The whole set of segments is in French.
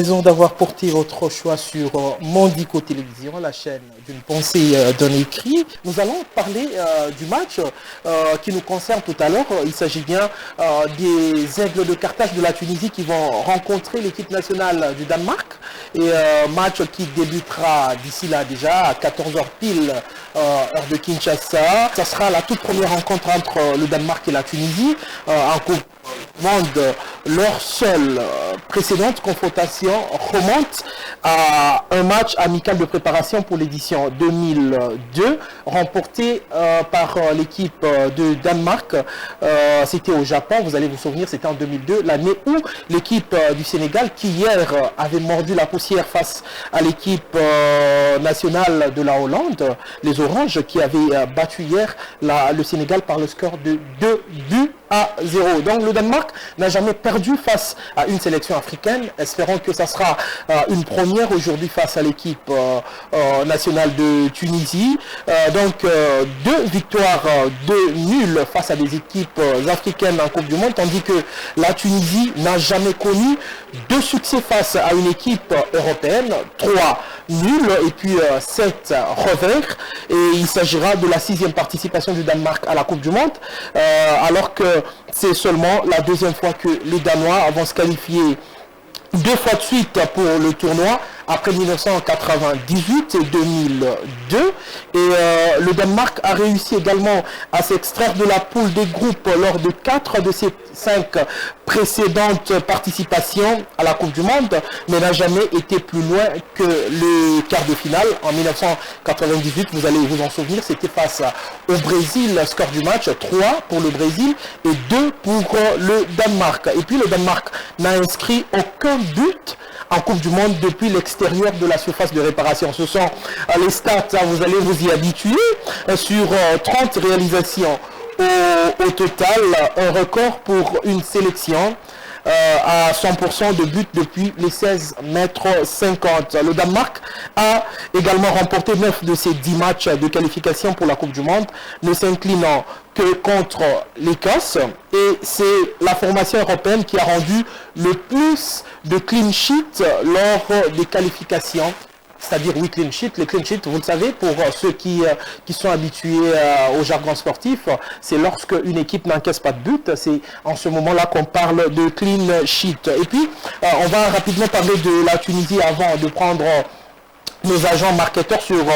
Raison d'avoir porté votre choix sur Mondico Télévision, la chaîne d'une pensée d'un écrit. Nous allons parler du match qui nous concerne tout à l'heure. Il s'agit bien des Aigles de Carthage de la Tunisie qui vont rencontrer l'équipe nationale du Danemark. Et match qui débutera d'ici là déjà à 14h pile, heure de Kinshasa. Ça sera la toute première rencontre entre le Danemark et la Tunisie en Coupe du Monde. Leur seule précédente confrontation remonte à un match amical de préparation pour l'édition 2002 remporté par l'équipe de Danemark. C'était au Japon, vous allez vous souvenir, c'était en 2002, l'année où l'équipe du Sénégal, qui hier avait mordu la poussière face à l'équipe nationale de la Hollande, les Oranges, qui avaient battu hier le Sénégal par le score de 2-0. Donc le Danemark n'a jamais perdu face à une sélection africaine. Espérons que ça sera une première aujourd'hui face à l'équipe nationale de Tunisie. Donc 2 victoires, 2 nuls face à des équipes africaines en Coupe du Monde, tandis que la Tunisie n'a jamais connu 2 succès face à une équipe européenne, 3 nuls et puis 7 revers. Et il s'agira de la 6e participation du Danemark à la Coupe du Monde, alors que c'est seulement la 2e fois que les Danois vont se qualifier 2 fois de suite pour le tournoi, après 1998 et 2002. Et le Danemark a réussi également à s'extraire de la poule des groupes lors de 4 de ses 5 précédentes participations à la Coupe du Monde, mais n'a jamais été plus loin que le quart de finale. En 1998, vous allez vous en souvenir, c'était face au Brésil, score du match 3 pour le Brésil et 2 pour le Danemark. Et puis le Danemark n'a inscrit aucun but en Coupe du Monde depuis l'extérieur de la surface de réparation. Ce sont les stats, vous allez vous y habituer, sur 30 réalisations au total, un record pour une sélection à 100% de buts depuis les 16,50 mètres. Le Danemark a également remporté 9 de ses 10 matchs de qualification pour la Coupe du Monde, ne s'inclinant que contre l'Écosse. Et c'est la formation européenne qui a rendu le plus de clean sheets lors des qualifications. C'est-à-dire 8 clean sheets. Les clean sheets, vous le savez, pour ceux qui sont habitués au jargon sportif, c'est lorsque une équipe n'encaisse pas de but. C'est en ce moment-là qu'on parle de clean sheet. Et puis, on va rapidement parler de la Tunisie avant de prendre nos agents marketeurs sur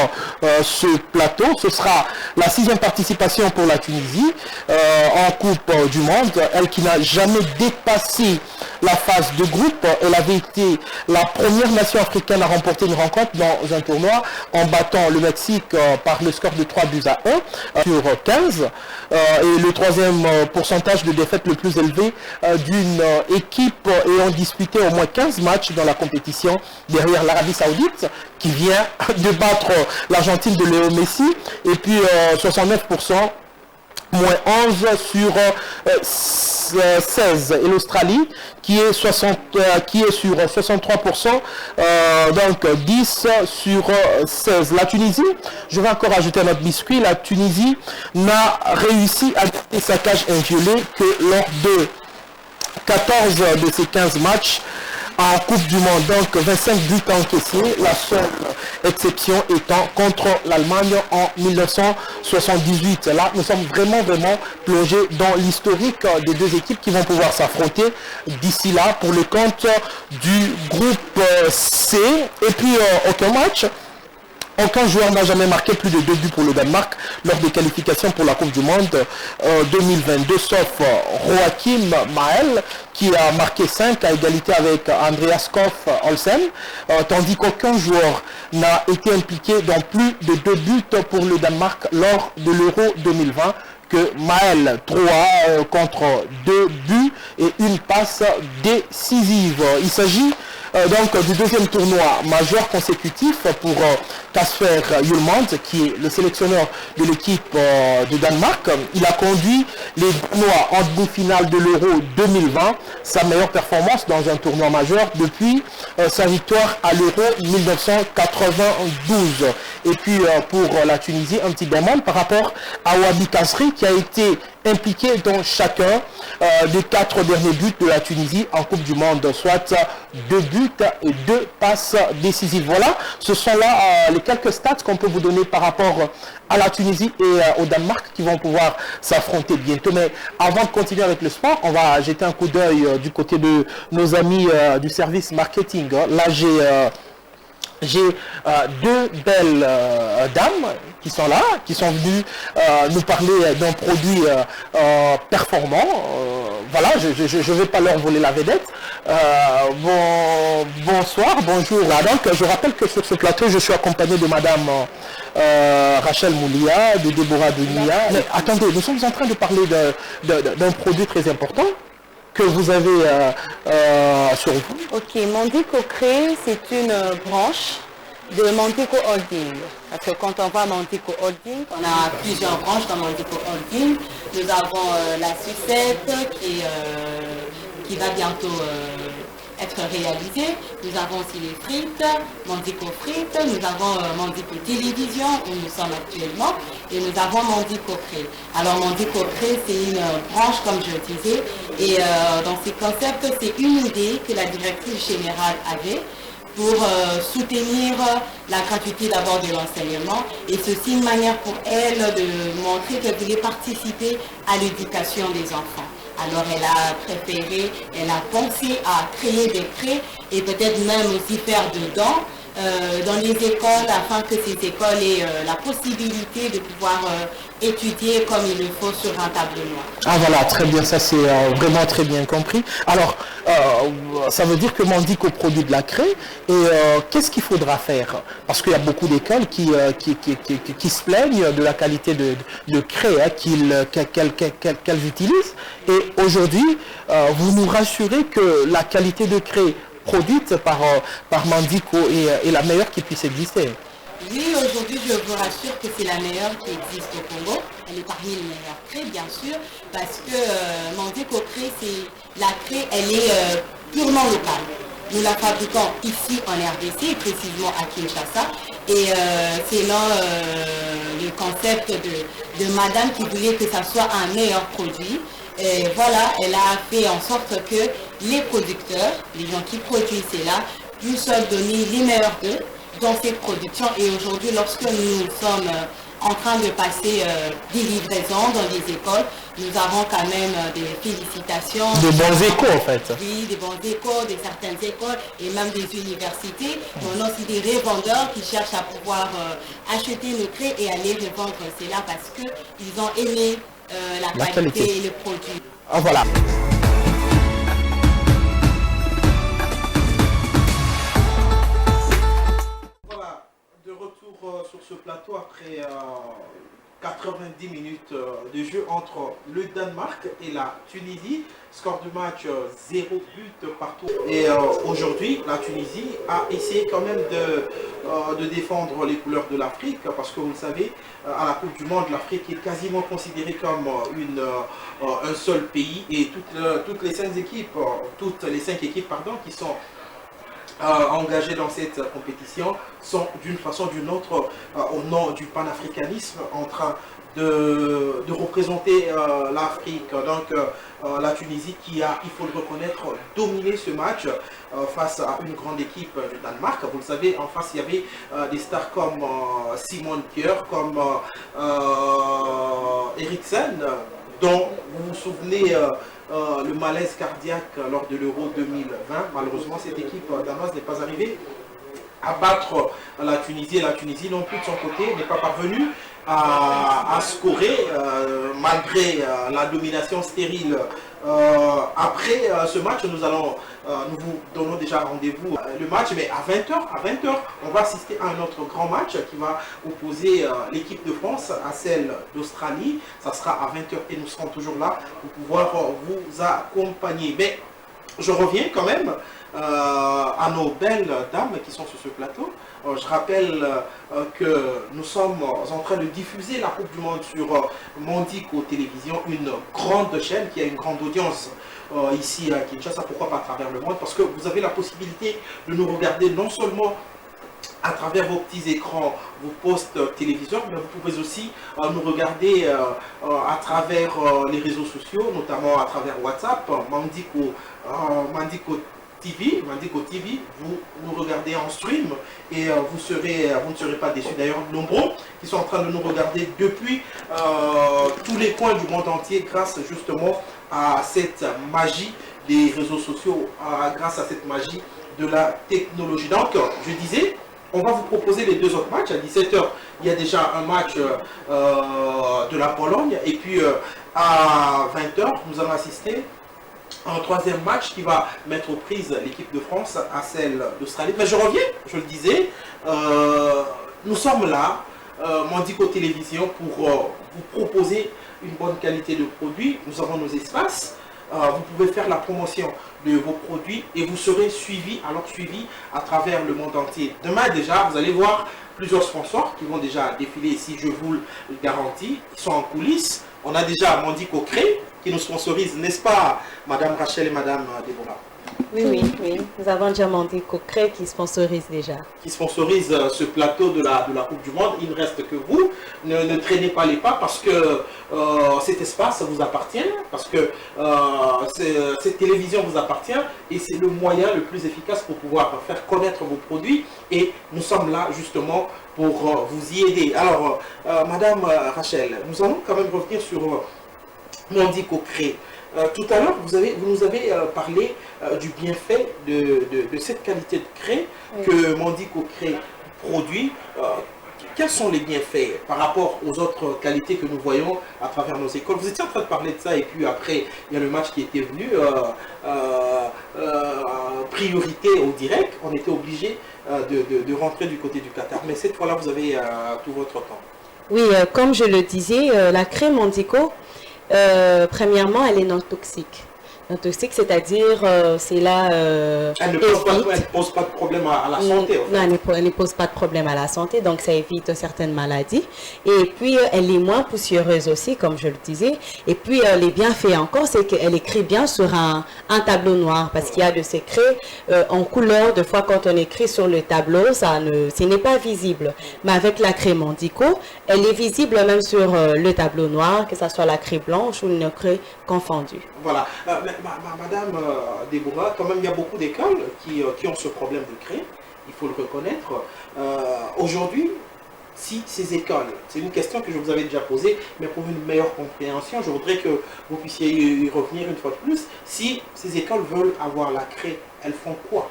ce plateau. Ce sera la 6e participation pour la Tunisie en Coupe du Monde. Elle qui n'a jamais dépassé la phase de groupe. Elle avait été la première nation africaine à remporter une rencontre dans un tournoi en battant le Mexique par le score de 3-1 sur 15. Et le 3e pourcentage de défaite le plus élevé d'une équipe ayant disputé au moins 15 matchs dans la compétition, derrière l'Arabie Saoudite qui vient de battre l'Argentine de Léo Messi, et puis 69%, moins 11 sur 16, et l'Australie qui est sur 63%, donc 10 sur 16. La Tunisie, je vais encore ajouter à notre biscuit, la Tunisie n'a réussi à garder sa cage inviolée que lors de 14 de ses 15 matchs en Coupe du Monde. Donc 25 buts encaissés, la seule exception étant contre l'Allemagne en 1978. Là, nous sommes vraiment plongés dans l'historique des deux équipes qui vont pouvoir s'affronter d'ici là pour le compte du groupe C. Et puis aucun match. Aucun joueur n'a jamais marqué plus de 2 buts pour le Danemark lors des qualifications pour la Coupe du Monde 2022, sauf Joachim Mahel qui a marqué 5 à égalité avec Andreas Koff Olsen, tandis qu'aucun joueur n'a été impliqué dans plus de 2 buts pour le Danemark lors de l'Euro 2020. Que Mahel 3 contre 2 buts et une passe décisive. Il s'agit donc du 2e tournoi majeur consécutif pour Kasper Hjulmand, qui est le sélectionneur de l'équipe de Danemark. Il a conduit les Danois en demi-finale de l'Euro 2020, sa meilleure performance dans un tournoi majeur depuis sa victoire à l'Euro 1992. Et puis pour la Tunisie, un petit bémol par rapport à Wabi Kasri qui a été impliqué dans chacun des 4 derniers buts de la Tunisie en Coupe du Monde, soit 2 buts et 2 passes décisives. Voilà, ce sont là les quelques stats qu'on peut vous donner par rapport à la Tunisie et au Danemark qui vont pouvoir s'affronter bientôt. Mais avant de continuer avec le sport, on va jeter un coup d'œil du côté de nos amis du service marketing. Là, j'ai 2 belles dames qui sont là, qui sont venues nous parler d'un produit performant. Voilà, je ne vais pas leur voler la vedette. Bonsoir, bonjour. Donc, je rappelle que sur ce plateau, je suis accompagné de Madame Rachel Moulia, de Déborah Dunia. Mais attendez, nous sommes en train de parler d'un produit très important que vous avez sur vous. Ok, Mondico Cré, c'est une branche de Mondico Holding. Parce que quand on voit Mondico Holding, on a plusieurs branches dans Mondico Holding. Nous avons la sucette qui va bientôt être réalisée. Nous avons aussi les frites, Mondico Frites. Nous avons Mondico Télévision où nous sommes actuellement. Et nous avons Mondico Cré. Alors Mondico Cré, c'est une branche, comme je disais. Et dans ces concepts, c'est une idée que la directrice générale avait pour soutenir la gratuité d'abord de l'enseignement, et ceci une manière pour elle de montrer qu'elle voulait participer à l'éducation des enfants. Alors elle a préféré, elle a pensé à créer des crés et peut-être même aussi faire dedans dans les écoles afin que ces écoles aient la possibilité de pouvoir étudier comme il le faut sur un tableau noir. Ah voilà, très bien, ça c'est vraiment très bien compris. Alors, ça veut dire que Mondico produit de la craie et qu'est-ce qu'il faudra faire? Parce qu'il y a beaucoup d'écoles qui se plaignent de la qualité de craie qu'elles utilisent. Et aujourd'hui, vous nous rassurez que la qualité de craie produite par Mondico est la meilleure qui puisse exister. Oui, aujourd'hui, je vous rassure que c'est la meilleure qui existe au Congo. Elle est parmi les meilleures craies, bien sûr, parce que Mondico Cré, la craie, elle est purement locale. Nous la fabriquons ici en RDC, précisément à Kinshasa. Et c'est là le concept de madame qui voulait que ça soit un meilleur produit. Et voilà, elle a fait en sorte que les producteurs, les gens qui produisent cela, puissent donner les meilleurs d'eux dans ces productions. Et aujourd'hui, lorsque nous sommes en train de passer des livraisons dans les écoles, nous avons quand même des félicitations. Des bons échos en fait. Oui, des bons échos de certaines écoles et même des universités. On a aussi des revendeurs qui cherchent à pouvoir acheter nos craies et aller revendre cela parce qu'ils ont aimé la qualité et le produit. Ah, voilà. Voilà, de retour sur ce plateau après 90 minutes de jeu entre le Danemark et la Tunisie. Score du match 0 but partout. Et aujourd'hui, la Tunisie a essayé quand même de défendre les couleurs de l'Afrique parce que vous le savez, à la Coupe du Monde, l'Afrique est quasiment considérée comme un seul pays et toutes les 5 équipes, qui sont engagés dans cette compétition sont d'une façon ou d'une autre au nom du panafricanisme en train de représenter l'Afrique. Donc la Tunisie qui a, il faut le reconnaître, dominé ce match face à une grande équipe du Danemark. Vous le savez, en face il y avait des stars comme Simon Kjær, comme Eriksen, dont vous vous souvenez le malaise cardiaque lors de l'Euro 2020. Malheureusement, cette équipe danoise n'est pas arrivée à battre la Tunisie. Et la Tunisie non plus de son côté n'est pas parvenue à scorer malgré la domination stérile. Après ce match, nous vous donnons déjà rendez-vous le match, mais à 20h, on va assister à un autre grand match qui va opposer l'équipe de France à celle d'Australie. Ça sera à 20h et nous serons toujours là pour pouvoir vous accompagner. Mais je reviens quand même à nos belles dames qui sont sur ce plateau. Je rappelle que nous sommes en train de diffuser la Coupe du Monde sur Mondico Télévision, une grande chaîne qui a une grande audience ici à Kinshasa, pourquoi pas à travers le monde, parce que vous avez la possibilité de nous regarder non seulement à travers vos petits écrans, vos postes téléviseurs, mais vous pouvez aussi nous regarder à travers les réseaux sociaux, notamment à travers WhatsApp, Mandico TV, vous nous regardez en stream et vous ne serez pas déçus. D'ailleurs, nombreux qui sont en train de nous regarder depuis tous les coins du monde entier grâce justement à cette magie des réseaux sociaux, grâce à cette magie de la technologie. Donc, je disais, on va vous proposer les deux autres matchs. À 17 h, il y a déjà un match de la Pologne. Et puis, à 20 h, nous allons assister à un troisième match qui va mettre aux prises l'équipe de France à celle d'Australie. Mais je reviens, je le disais, nous sommes là, Mandico Télévision, pour vous proposer une bonne qualité de produit. Nous avons nos espaces. Vous pouvez faire la promotion de vos produits et vous serez suivi à travers le monde entier. Demain déjà, vous allez voir plusieurs sponsors qui vont déjà défiler ici, je vous le garantis. Ils sont en coulisses. On a déjà Mandico Cré qui nous sponsorise, n'est-ce pas, Madame Rachel et Madame Déborah? Oui. Nous avons déjà Mandico Cré qui sponsorise déjà. Qui sponsorise ce plateau de la Coupe du Monde. Il ne reste que vous. Ne traînez pas les pas parce que cet espace vous appartient, parce que cette télévision vous appartient et c'est le moyen le plus efficace pour pouvoir faire connaître vos produits. Et nous sommes là justement pour vous y aider. Alors, Madame Rachel, nous allons quand même revenir sur Mandico Cré. Tout à l'heure, vous nous avez parlé du bienfait de cette qualité de craie que Mandico Cré produit. Quels sont les bienfaits par rapport aux autres qualités que nous voyons à travers nos écoles? Vous étiez en train de parler de ça et puis après, il y a le match qui était venu, priorité au direct. On était obligé de rentrer du côté du Qatar. Mais cette fois-là, vous avez tout votre temps. Oui, comme je le disais, la craie Mandico, premièrement, elle est non toxique. Non toxique, c'est-à-dire, c'est là... elle ne pose pas de problème à la santé. En fait. Non, elle ne pose pas de problème à la santé, donc ça évite certaines maladies. Et puis, elle est moins poussiéreuse aussi, comme je le disais. Et puis, les bienfaits encore, c'est qu'elle écrit bien sur un tableau noir, parce qu'il y a de ces craies en couleur. Des fois, quand on écrit sur le tableau, ce n'est pas visible. Mais avec la craie Mandico, elle est visible même sur le tableau noir, que ce soit la craie blanche ou une craie confondue. Voilà. Madame Déborah, quand même, il y a beaucoup d'écoles qui ont ce problème de craie, il faut le reconnaître. Aujourd'hui, si ces écoles, c'est une question que je vous avais déjà posée, mais pour une meilleure compréhension, je voudrais que vous puissiez y revenir une fois de plus. Si ces écoles veulent avoir la craie, elles font quoi?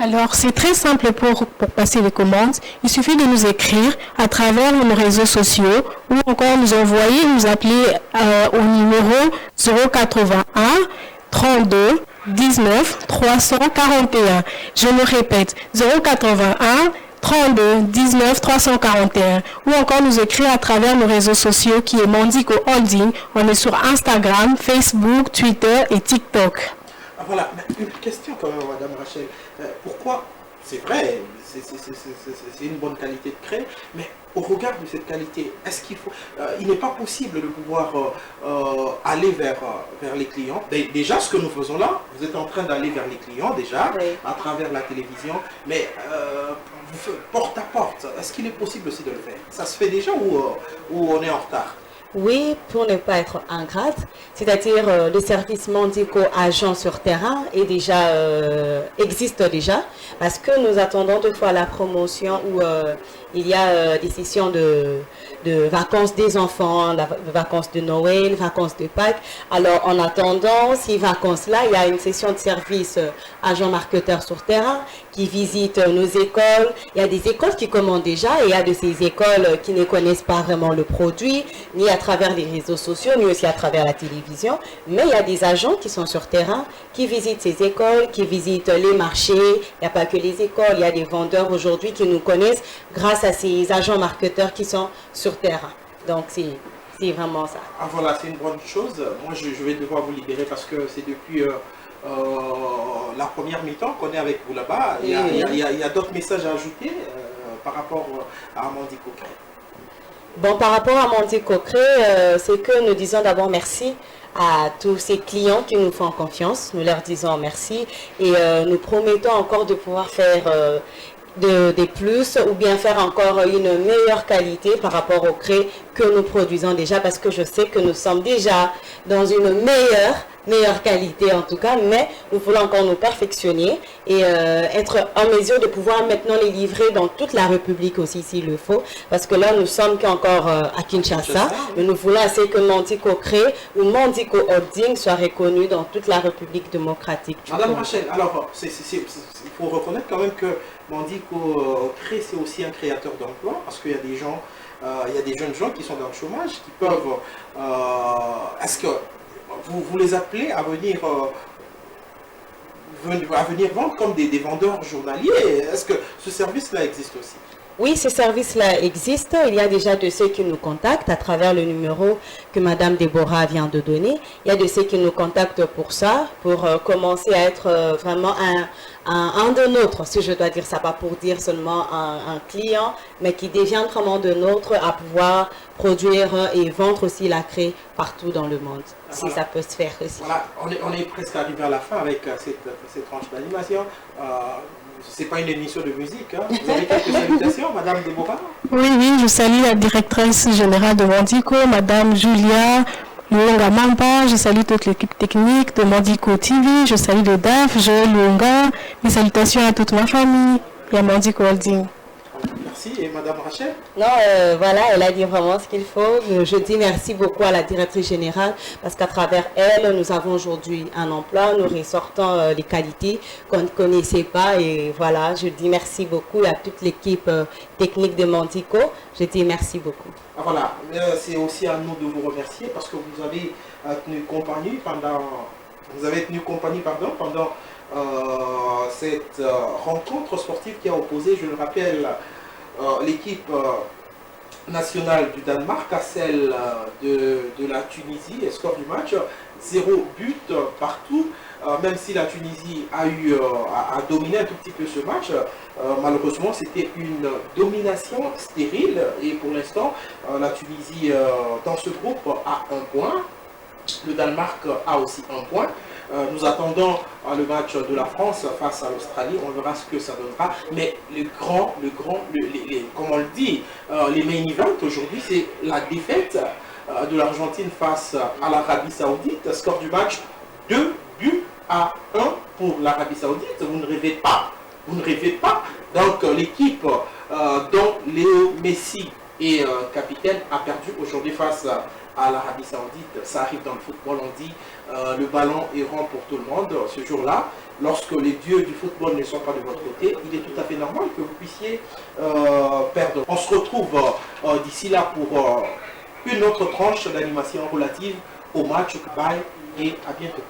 Alors, c'est très simple pour passer les commandes. Il suffit de nous écrire à travers nos réseaux sociaux ou encore nous envoyer, nous appeler au numéro 081 32 19 341. Je me répète, 081 32 19 341 ou encore nous écrire à travers nos réseaux sociaux qui est Mandico Holding. On est sur Instagram, Facebook, Twitter et TikTok. Voilà, une question quand même, Madame Rachel. Pourquoi, c'est vrai, c'est une bonne qualité de craie, mais au regard de cette qualité, est-ce qu'il faut, il n'est pas possible de pouvoir aller vers les clients. Déjà, ce que nous faisons là, vous êtes en train d'aller vers les clients déjà, à travers la télévision, mais porte à porte, est-ce qu'il est possible aussi de le faire? Ça se fait déjà ou on est en retard? Oui, pour ne pas être ingrate, c'est-à-dire le service Mandico agent sur terrain existe déjà, parce que nous attendons deux fois la promotion où il y a des sessions de vacances des enfants, vacances de Noël, vacances de Pâques. Alors en attendant ces vacances-là, il y a une session de service agent marketeur sur terrain qui visite nos écoles. Il y a des écoles qui commandent déjà et il y a de ces écoles qui ne connaissent pas vraiment le produit, ni à travers les réseaux sociaux, ni aussi à travers la télévision. Mais il y a des agents qui sont sur terrain, qui visitent ces écoles, qui visitent les marchés. Il n'y a pas que les écoles, il y a des vendeurs aujourd'hui qui nous connaissent grâce à ces agents marketeurs qui sont sur terrain. Donc c'est vraiment ça. Ah voilà, c'est une bonne chose. Moi je vais devoir vous libérer parce que c'est depuis la première mi-temps qu'on est avec vous là-bas. Il y a d'autres messages à ajouter par rapport à Mandico Cré. Bon, par rapport à Mandico Cré, c'est que nous disons d'abord merci à tous ces clients qui nous font confiance. Nous leur disons merci et nous promettons encore de pouvoir faire des plus ou bien faire encore une meilleure qualité par rapport au craie que nous produisons déjà, parce que je sais que nous sommes déjà dans une meilleure qualité en tout cas, mais nous voulons encore nous perfectionner et être en mesure de pouvoir maintenant les livrer dans toute la République aussi s'il le faut, parce que là nous sommes qu'encore à Kinshasa, mais nous voulons essayer que Mandico Craie ou Mandico Holding soit reconnu dans toute la République démocratique du Madame Congo. Rachel, alors il faut reconnaître quand même que Mandico Craie, c'est aussi un créateur d'emplois, parce qu'il y a des gens, il y a des jeunes gens qui sont dans le chômage, qui peuvent... Est-ce que vous les appelez à venir vendre comme des vendeurs journaliers? Est-ce que ce service-là existe aussi? Oui, ce service-là existe. Il y a déjà de ceux qui nous contactent à travers le numéro que Madame Déborah vient de donner. Il y a de ceux qui nous contactent pour ça, pour commencer à être vraiment un de nôtres, si je dois dire ça, pas pour dire seulement un client, mais qui devient vraiment de nôtres à pouvoir produire et vendre aussi la craie partout dans le monde, si ça peut se faire aussi. Voilà, on est presque arrivé à la fin avec cette tranche d'animation. Ce n'est pas une émission de musique. Hein. Vous avez quelques salutations, Madame Déborah? Oui, je salue la directrice générale de Mandico, Madame Julia Luonga Mampa. Je salue toute l'équipe technique de Mandico TV. Je salue le DAF, Joël Luonga. Mes salutations à toute ma famille et à Mandico Holding. Merci. Et Madame Rachel? Non, voilà, elle a dit vraiment ce qu'il faut. Je dis merci beaucoup à la directrice générale parce qu'à travers elle, nous avons aujourd'hui un emploi, nous ressortons les qualités qu'on ne connaissait pas. Et voilà, je dis merci beaucoup à toute l'équipe technique de Mandico. Je dis merci beaucoup. Ah, voilà, c'est aussi à nous de vous remercier parce que vous avez tenu compagnie pendant cette rencontre sportive qui a opposé, je le rappelle, l'équipe nationale du Danemark à celle de la Tunisie. Le score du match, 0 but partout. Même si la Tunisie a dominé un tout petit peu ce match, malheureusement c'était une domination stérile. Et pour l'instant, la Tunisie dans ce groupe a 1 point. Le Danemark a aussi 1 point. Nous attendons le match de la France face à l'Australie. On verra ce que ça donnera. Mais comme on le dit, les main events aujourd'hui, c'est la défaite de l'Argentine face à l'Arabie Saoudite. Score du match 2 buts à 1 pour l'Arabie Saoudite. Vous ne rêvez pas. Vous ne rêvez pas. Donc l'équipe dont Léo Messi est capitaine a perdu aujourd'hui face à l'Arabie Saoudite. Ça arrive dans le football, on dit le ballon est rond pour tout le monde. Ce jour-là, lorsque les dieux du football ne sont pas de votre côté, il est tout à fait normal que vous puissiez perdre. On se retrouve d'ici là pour une autre tranche d'animation relative au match. Bye et à bientôt.